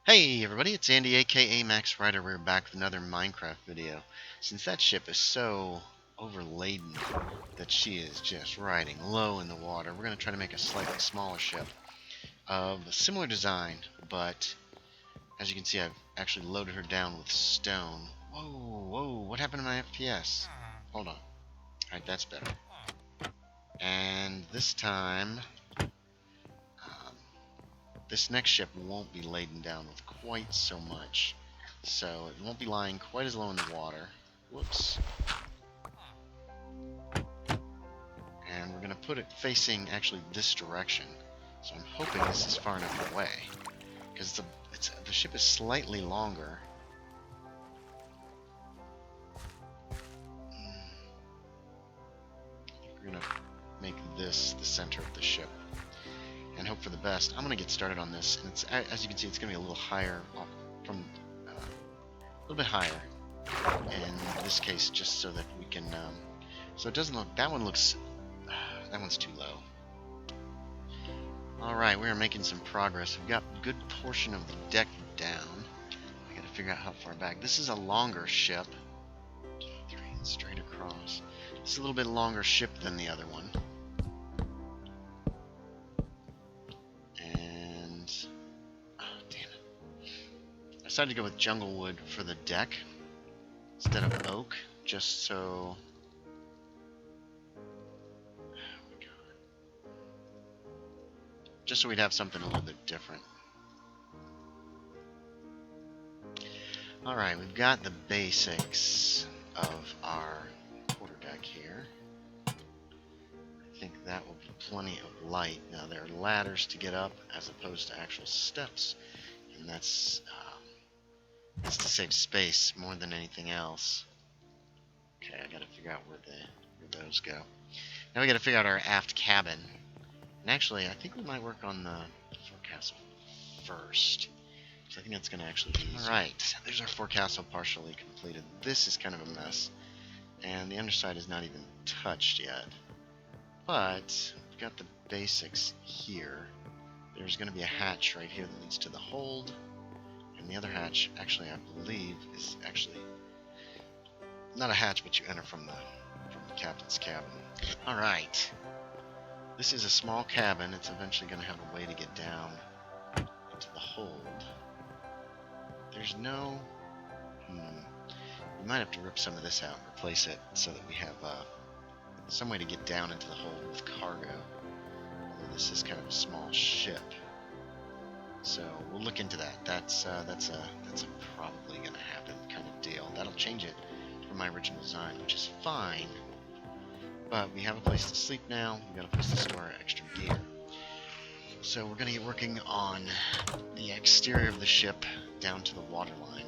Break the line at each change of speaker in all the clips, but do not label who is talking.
Hey everybody, it's Andy aka Max Rider. We're back with another Minecraft video. Since that ship is so overladen that she is just riding low in the water, we're going to try to make a slightly smaller ship of a similar design, but as you can see I've actually loaded her down with stone. Whoa, what happened to my FPS? Hold on. Alright, that's better. And this time, this next ship won't be laden down with quite so much. So it won't be lying quite as low in the water. Whoops. And we're going to put it facing actually this direction. So I'm hoping this is far enough away. Because the ship is slightly longer. We're going to make this the center of the ship and hope for the best. I'm going to get started on this, and it's, as you can see, it's going to be a little higher, a little bit higher in this case, just so that we can, so it doesn't look, that one's too low. Alright, we are making some progress. We've got a good portion of the deck down. I gotta figure out how far back. This is a longer ship. 3 straight across. This is a little bit longer ship than the other one. I decided to go with jungle wood for the deck instead of oak, just so... just so we'd have something a little bit different. Alright, we've got the basics of our quarterdeck here. I think that will be plenty of light. Now there are ladders to get up as opposed to actual steps, and that's to save space more than anything else. Okay, I gotta figure out where those go. Now we gotta figure out our aft cabin. And actually, I think we might work on the forecastle first. So I think that's gonna actually be easier. Alright, there's our forecastle partially completed. This is kind of a mess. And the underside is not even touched yet. But we've got the basics here. There's gonna be a hatch right here that leads to the hold. And the other hatch, actually, I believe, is actually not a hatch, but you enter from the captain's cabin. Alright. This is a small cabin. It's eventually going to have a way to get down into the hold. There's no... we might have to rip some of this out and replace it so that we have some way to get down into the hold with cargo. Although this is kind of a small ship. So we'll look into that. That's a probably going to happen kind of deal. That'll change it from my original design, which is fine. But we have a place to sleep now. We've got a place to store our extra gear. So we're going to get working on the exterior of the ship down to the waterline.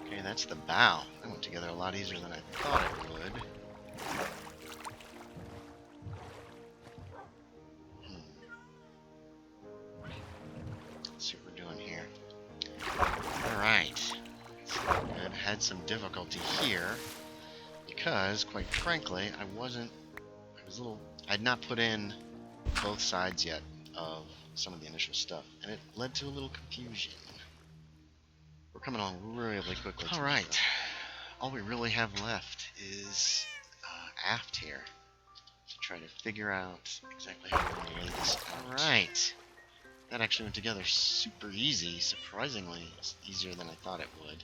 Okay, that's the bow. That went together a lot easier than I thought it would. Let's see what we're doing here. Alright. Good. Had some difficulty here. Because, quite frankly, I'd not put in both sides yet of some of the initial stuff, and it led to a little confusion. We're coming along really quickly. Alright, all we really have left is aft here, to try to figure out exactly how we're going to lay this out. Alright, that actually went together super easy, surprisingly easier than I thought it would.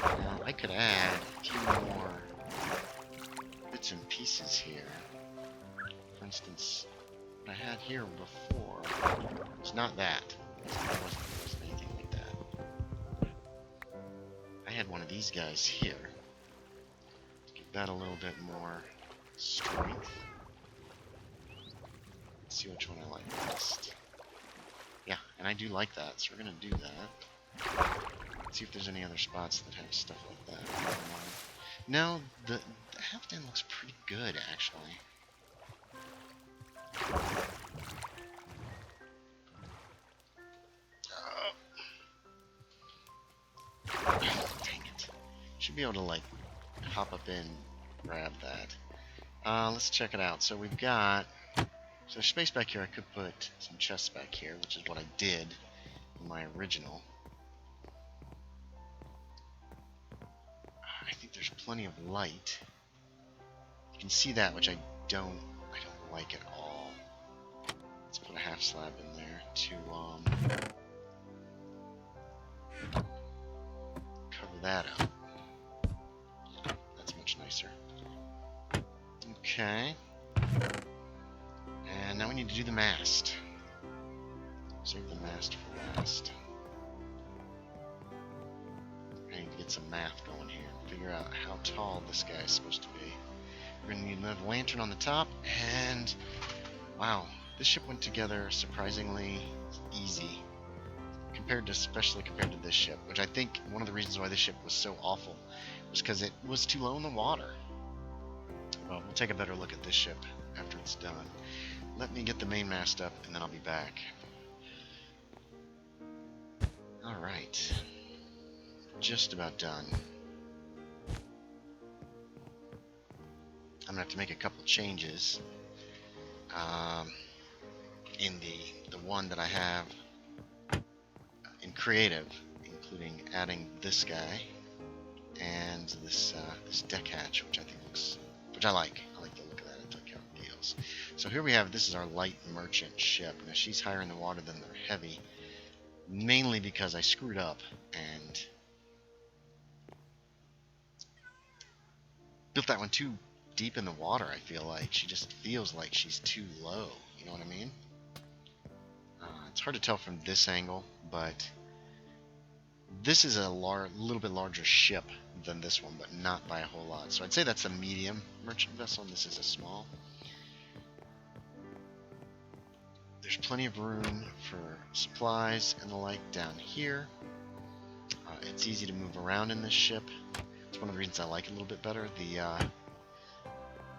Now, I could add a few more bits and pieces here. For instance, what I had here before was not that. It wasn't anything like that. I had one of these guys here. Give that a little bit more strength. Let's see which one I like best. Yeah, and I do like that, so we're going to do that. Let's see if there's any other spots that have stuff like that. No, the half end looks pretty good, actually. Dang it. Should be able to, like, hop up in, grab that. Let's check it out. So we've got... So there's space back here. I could put some chests back here, which is what I did. my original. I think there's plenty of light. You can see that, which I don't like at all. Let's put a half slab in there to cover that up. That's much nicer. Okay. And now we need to do the mast. Save the mast for last. I need to get some math going here and figure out how tall this guy is supposed to be. We're going to need another lantern on the top, and wow, this ship went together surprisingly easy, especially compared to this ship, which I think one of the reasons why this ship was so awful was because it was too low in the water. Well, we'll take a better look at this ship after it's done. Let me get the main mast up, and then I'll be back. Alright. Just about done. I'm going to have to make a couple changes in the one that I have in creative, including adding this guy and this deck hatch, which I think which I like. I like the look of that. I like how it feels. So here we have, this is our light merchant ship. Now she's higher in the water than they're heavy, mainly because I screwed up and built that one too deep in the water. I feel like she just feels like she's too low. You know what I mean? It's hard to tell from this angle, but this is a little bit larger ship than this one, but not by a whole lot. So I'd say that's a medium merchant vessel, and this is a small. There's plenty of room for supplies and the like down here. It's easy to move around in this ship. It's one of the reasons I like it a little bit better.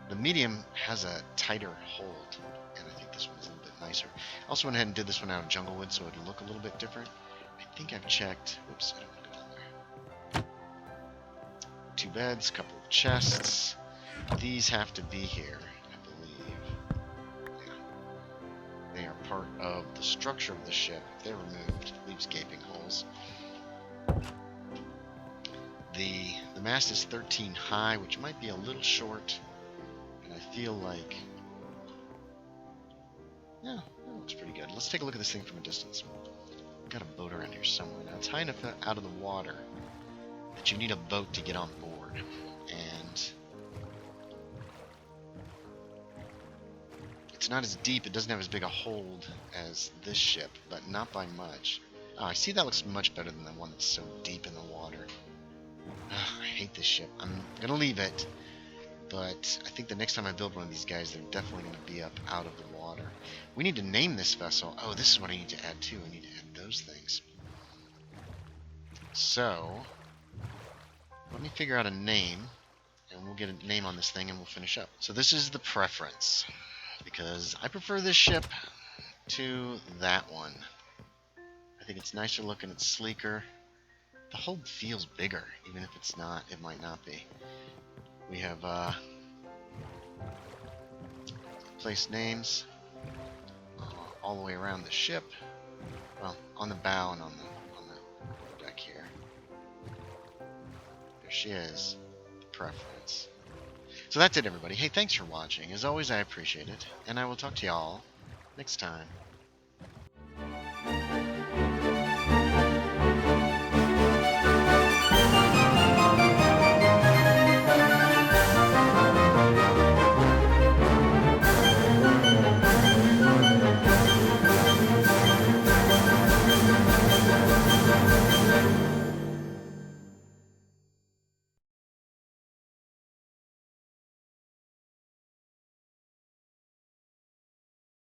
The medium has a tighter hold, and I think this one's a little bit nicer. I also went ahead and did this one out of jungle wood, so it'll look a little bit different. I think I've checked. Whoops, I don't want to go down there. 2 beds, couple of chests. These have to be here, I believe. Yeah. They are part of the structure of the ship. If they're removed, it leaves gaping holes. The mast is 13 high, which might be a little short. And I feel like, yeah, that looks pretty good. Let's take a look at this thing from a distance. We've got a boat around here somewhere. Now it's high enough out of the water that you need a boat to get on board. And it's not as deep, it doesn't have as big a hold as this ship, but not by much. Oh, I see that looks much better than the one that's so deep in the water. I hate this ship. I'm going to leave it, but I think the next time I build one of these guys, they're definitely going to be up out of the water. We need to name this vessel. Oh, this is what I need to add too. I need to add those things. So, let me figure out a name, and we'll get a name on this thing, and we'll finish up. So this is the preference, because I prefer this ship to that one. I think it's nicer looking, it's sleeker. The hold feels bigger, even if it's not, it might not be. We have place names all the way around the ship. Well, on the bow and on the deck here. There she is, the preference. So that's it, everybody. Hey, thanks for watching. As always, I appreciate it, and I will talk to y'all next time.